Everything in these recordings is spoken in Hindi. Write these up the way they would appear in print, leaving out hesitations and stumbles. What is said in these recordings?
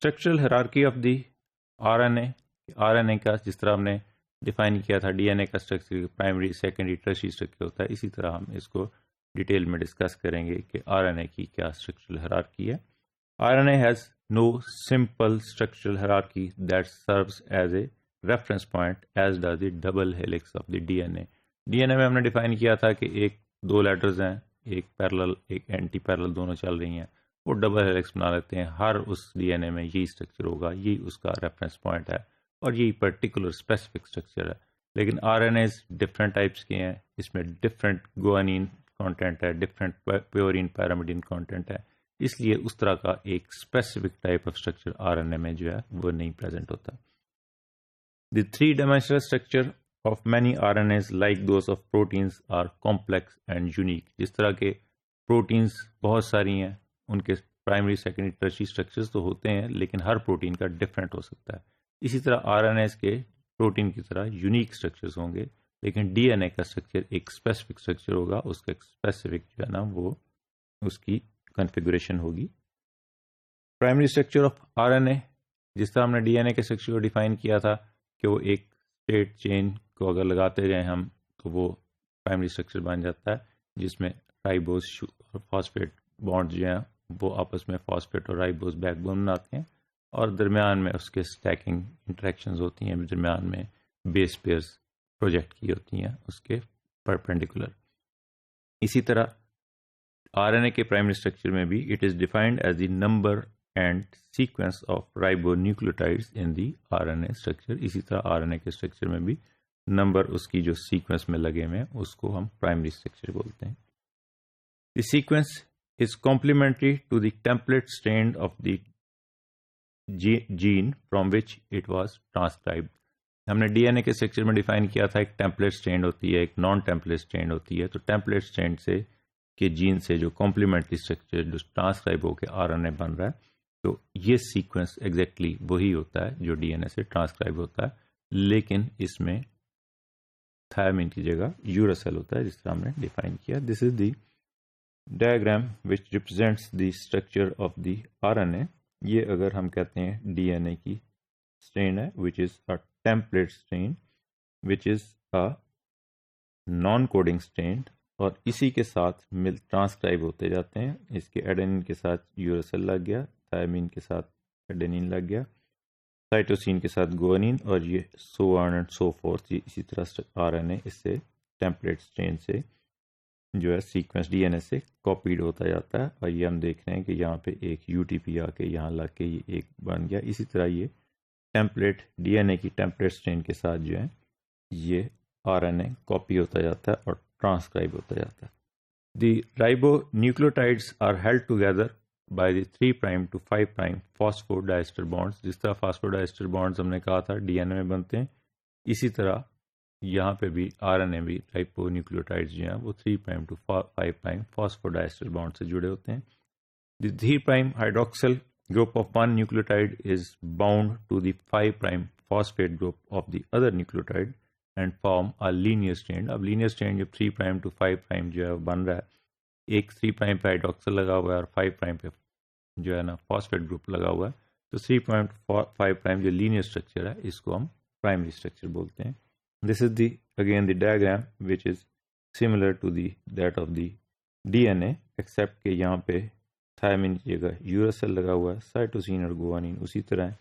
Structural hierarchy of the RNA. RNA का जिस तरह हमने डिफाइन किया था डीएनए का structure primary secondary tertiary structure होता है, इसी तरह हम इसको डिटेल में डिस्कस करेंगे कि आरएनए की क्या स्ट्रक्चरल हायरार्की है। RNA has no simple structural hierarchy that serves as a reference point as does the double helix of the DNA. DNA में हमने डिफाइन किया था कि एक दो लेटर्स हैं, एक पैरेलल एक एंटी पैरेलल दोनों चल रही हैं, वो डबल हेलिक्स बना लेते हैं। हर उस डीएनए में यही स्ट्रक्चर होगा, यही उसका रेफरेंस पॉइंट है और यही पर्टिकुलर स्पेसिफिक स्ट्रक्चर है। लेकिन आरएनए डिफरेंट टाइप्स के हैं, इसमें डिफरेंट गुआनिन कंटेंट है, डिफरेंट प्योरिन पैरामिडिन कंटेंट है, इसलिए उस तरह का एक specific type of structure RNA में जो है वो नहीं प्रेजेंट होता। The three dimensional structure of many RNAs like those of proteins are complex and unique. जिस तरह के प्रोटीन्स बहुत सारी हैं, उनके प्राइमरी सेकेंडरी टर्शियरी स्ट्रक्चर्स तो होते हैं, लेकिन हर प्रोटीन का डिफरेंट हो सकता है। इसी तरह आरएनएस के प्रोटीन की तरह यूनिक स्ट्रक्चर्स होंगे, लेकिन डीएनए का स्ट्रक्चर एक स्पेसिफिक स्ट्रक्चर होगा, उसका एक स्पेसिफिक जो है ना वो उसकी कॉन्फ़िगरेशन होगी। प्राइमरी स्ट्रक्चर ऑफ आरएनए, जिस तरह हमने डीएनए के स्ट्रक्चर को डिफाइन किया था कि वो एक स्ट्रेट चेन को अगर लगाते जाएं हम तो वो प्राइमरी स्ट्रक्चर बन जाता है, जिसमें राइबोस और फॉस्फेट बॉन्ड जो हैं वो आपस में फॉस्फेट और राइबोस बैकबोन बनाते हैं और दरमियान में उसके स्टैकिंग इंटरेक्शंस होती हैं, दरमियान में बेस पेयर्स प्रोजेक्ट की होती हैं उसके परपेंडिकुलर। इसी तरह आरएनए के प्राइमरी स्ट्रक्चर में भी it is defined as the number and sequence of ribonucleotides in the RNA structure. इसी तरह आरएनए के स्ट्रक्चर में भी नंबर उसकी जो सीक्वेंस में लगे हुए हैं उसको हम प्राइमरी स्ट्रक्चर बोलते हैं। The sequence is complementary to the template strand of the gene from which it was transcribed. हमने डीएनए के स्ट्रक्चर में डिफाइन किया था एक टेम्पलेट स्ट्रैंड होती है, एक नॉन टेम्पलेट स्ट्रैंड होती है। तो टेम्पलेट स्ट्रैंड से के जीन से जो कॉम्प्लीमेंट्री स्ट्रक्चर जो ट्रांसक्राइब होकर आरएनए बन रहा है, तो ये सीक्वेंस एग्जैक्टली वही होता है जो डीएनए से ट्रांसक्राइब होता है, लेकिन इसमें थायमिन की जगह यूरासिल होता है, जिस तरह हमने डिफाइन किया। This is the diagram which represents the structure of the RNA. ये अगर हम कहते हैं डीएनए की स्ट्रैंड है which is a template strand which is a non coding strand, और इसी के साथ मिल ट्रांसक्राइब होते जाते हैं। इसके एडेनिन के साथ यूरासिल लग गया, थायमिन के साथ एडेनिन लग गया, साइटोसिन के साथ गुआनिन, और ये so on and so fourth. इसी तरह आरएनए इससे टेम्पलेट स्ट्रैंड से जो है सीक्वेंस डीएनए से कॉपीड होता जाता है। और ये हम देख रहे हैं कि यहाँ पे एक यूटीपी आके यहाँ लग के ये एक बन गया। इसी तरह ये टेम्पलेट डीएनए की टेम्पलेट स्ट्रैंड के साथ जो है ये आरएनए कॉपी होता जाता है और ट्रांसक्राइब होता जाता है। The ribonucleotides are held together by the 3' to 5' phosphodiester bonds. जिस तरह फॉस्फोडाइस्टर बॉन्ड्स हमने कहा था डीएनए में बनते हैं, इसी तरह यहाँ पे भी आरएनए भी राइबोन्यूक्लियोटाइड्स जो हैं वो 3' to 5' फॉस्फोडाइस्टर बॉन्ड से जुड़े होते हैं। The 3' hydroxyl group of one nucleotide is bound to the 5' phosphate group of the other nucleotide and form a linear strand। अब linear strand जब 3' to 5' जो है बन रहा है, एक 3' पे हाइड्रोक्सिल लगा हुआ है और 5' पे जो है ना फॉस्फेट ग्रुप लगा हुआ है, तो 3' to 5' जो लीनियर स्ट्रक्चर है इसको हम प्राइमरी स्ट्रक्चर बोलते हैं। This is the again the diagram which is similar to the that of the DNA, except के यहाँ पे थायमिन की जगह यूरासिल लगा हुआ है, साइटोसिन और गुआनिन उसी तरह है।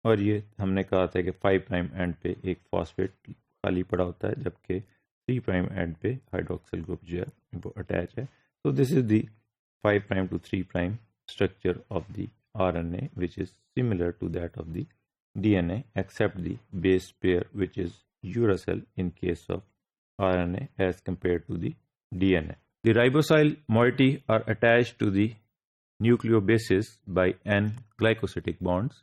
और ये हमने कहा था कि 5' एंड पे एक फॉस्फेट खाली पड़ा होता है, जबकि 3' एंड पे हाइड्रोक्सिल ग्रुप जो है वो अटैच है। So this is the 5' to 3' structure of the RNA, which is similar to that of the DNA, except the base pair, which is uracil in case of RNA as compared to the DNA. The ribosyl moiety are attached to the nucleobases by N glycosidic bonds.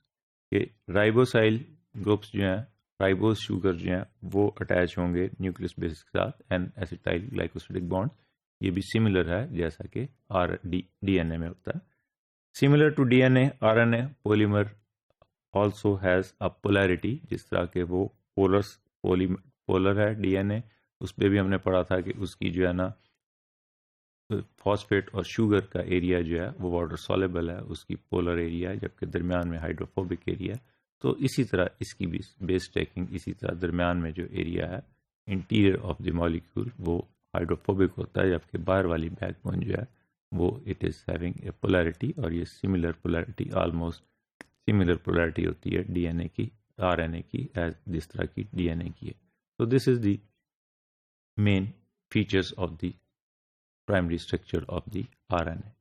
के राइबोसाइल ग्रुप्स जो हैं, राइबोस शुगर जो हैं वो अटैच होंगे न्यूक्लियस बेसिस के साथ एन एसिटाइल ग्लाइकोसिडिक बॉन्ड। ये भी सिमिलर है जैसा कि डीएनए में होता है। Similar to DNA RNA polymer also has a polarity. जिस तरह के वो पोलर है डीएनए, उस पर भी हमने पढ़ा था कि उसकी जो है ना फॉस्फेट और शुगर का एरिया जो है वो वाटर सॉलेबल है, उसकी पोलर एरिया है, जबकि दरमियान में हाइड्रोफोबिक एरिया है। तो इसी तरह इसकी भी बेस स्टैकिंग इसी तरह दरमियान में जो एरिया है इंटीरियर ऑफ द मॉलिक्यूल वो हाइड्रोफोबिक होता है, जबकि बाहर वाली बैकबोन जो है वो it is having a polarity, और ये similar polarity, almost similar polarity होती है डीएनए की आरएनए की, एज जिस तरह की डीएनए की है। तो this is the main features of the primary structure of the RNA.